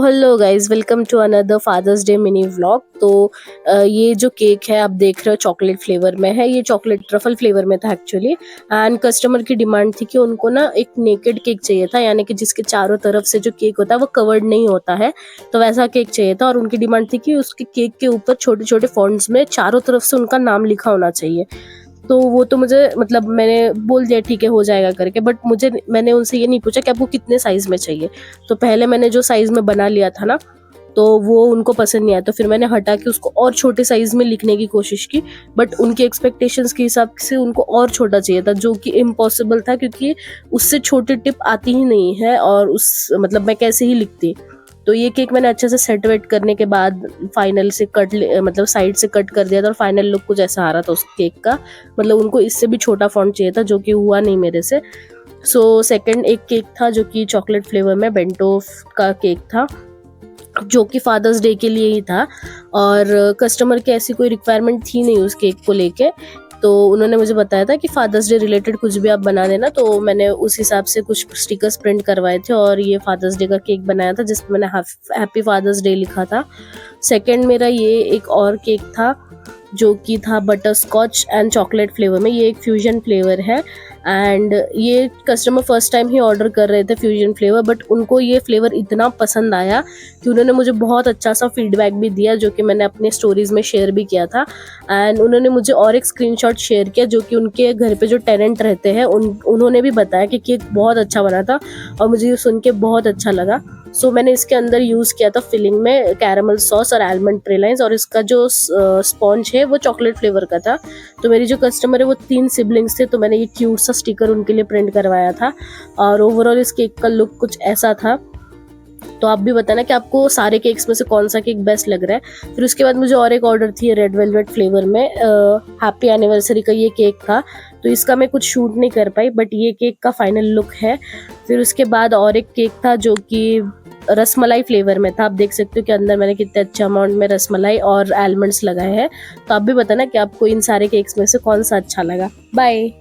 Hello guys, welcome to another father's day mini vlog. ये जो cake है आप देख रहे हो चॉकलेट फ्लेवर में है। ये चॉकलेट ट्रफल फ्लेवर में था एक्चुअली। एंड कस्टमर की डिमांड थी कि उनको ना एक नेकेड केक चाहिए था, यानी कि जिसके चारों तरफ से जो केक होता है वो कवर्ड नहीं होता है, तो वैसा केक चाहिए था। और उनकी डिमांड थी कि उसके केक के ऊपर छोटे छोटे फॉन्ट्स में चारों तरफ से उनका नाम लिखा होना चाहिए। तो वो तो मुझे मतलब मैंने बोल दिया ठीक है हो जाएगा करके, बट मैंने उनसे ये नहीं पूछा कि आपको कितने साइज में चाहिए। तो पहले मैंने जो साइज में बना लिया था ना, तो वो उनको पसंद नहीं आया, तो फिर मैंने हटा के उसको और छोटे साइज में लिखने की कोशिश की। बट उनके एक्सपेक्टेशंस के हिसाब से उनको और छोटा चाहिए था, जो कि इम्पॉसिबल था, क्योंकि उससे छोटी टिप आती ही नहीं है और उस मतलब मैं कैसे ही लिखती। तो ये केक मैंने अच्छे से सेट वेट करने के बाद फाइनल से मतलब साइड से कट कर दिया था, और फाइनल लुक कुछ ऐसा आ रहा था उस केक का। मतलब उनको इससे भी छोटा फॉन्ट चाहिए था, जो कि हुआ नहीं मेरे से। सो सेकंड एक केक था जो कि चॉकलेट फ्लेवर में बेंटो का केक था, जो कि फादर्स डे के लिए ही था। और कस्टमर की ऐसी कोई रिक्वायरमेंट थी नहीं उस केक को लेके, तो उन्होंने मुझे बताया था कि फादर्स डे रिलेटेड कुछ भी आप बना देना। तो मैंने उस हिसाब से कुछ स्टिकर्स प्रिंट करवाए थे और ये फादर्स डे का केक बनाया था, जिसमें मैंने हैप्पी फादर्स डे लिखा था। सेकंड मेरा ये एक और केक था जो कि था butterscotch and chocolate flavour में। ये एक फ्यूजन फ्लेवर है एंड ये कस्टमर फर्स्ट टाइम ही ऑर्डर कर रहे थे फ्यूजन फ्लेवर, बट उनको ये फ्लेवर इतना पसंद आया कि उन्होंने मुझे बहुत अच्छा सा फीडबैक भी दिया, जो कि मैंने अपने स्टोरीज में शेयर भी किया था। एंड उन्होंने मुझे और एक स्क्रीनशॉट शेयर किया, जो कि उनके घर पे जो टेनेंट रहते हैं उन्होंने भी बताया कि केक बहुत अच्छा बना था, और मुझे ये सुन के बहुत अच्छा लगा। सो मैंने इसके अंदर यूज़ किया था फिलिंग में कैरामल सॉस और आलमंड प्रेलाइंस, और इसका जो स्पॉन्ज है वो चॉकलेट फ्लेवर का था। तो मेरी जो कस्टमर है वो 3 सिबलिंग्स थे, तो मैंने ये क्यूट सा स्टिकर उनके लिए प्रिंट करवाया था। और ओवरऑल इस केक का लुक कुछ ऐसा था। तो आप भी बताना कि आपको सारे केक्स में से कौन सा केक बेस्ट लग रहा है। फिर उसके बाद मुझे और एक ऑर्डर थी रेड वेलवेट फ्लेवर में, हैप्पी एनिवर्सरी का ये केक था। तो इसका मैं कुछ शूट नहीं कर पाई, बट ये केक का फाइनल लुक है। फिर उसके बाद और एक केक था जो कि रसमलाई फ्लेवर में था। आप देख सकते हो कि अंदर मैंने कितने अच्छे अमाउंट में रसमलाई और आलमंड्स लगाए हैं। तो आप भी बताना कि आपको इन सारे केक्स में से कौन सा अच्छा लगा। बाय।